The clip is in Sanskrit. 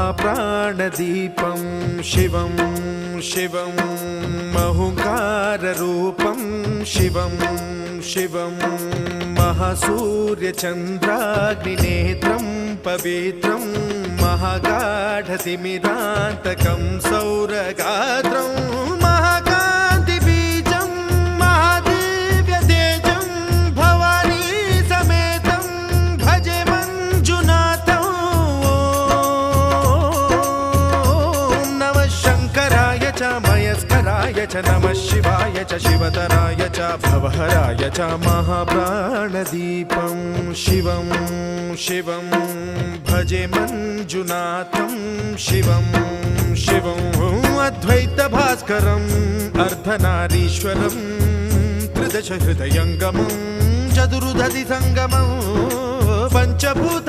महाप्राणदीपं शिवं शिवं महुकाररूपं शिवं शिवं महासूर्यचन्द्राग्निनेत्रं पवित्रं महागाढतिमिरान्तकं सौरगात्रं महाकान्तिबीजं महादिव्यतेजं भवानी समेतं भजे मञ्जुनाथं। ॐ नमः शङ्कराय च मयस्कराय च नमः शिवाय च शिवतराय च भवहराय च महाप्राणदीपं शिवं शिवं भजे मञ्जुनाथं शिवं शिवं अद्वैतभास्करम् अर्धनारीश्वरं त्रिदश हृदयङ्गमं चतुर्दधि सङ्गमं पञ्चभूत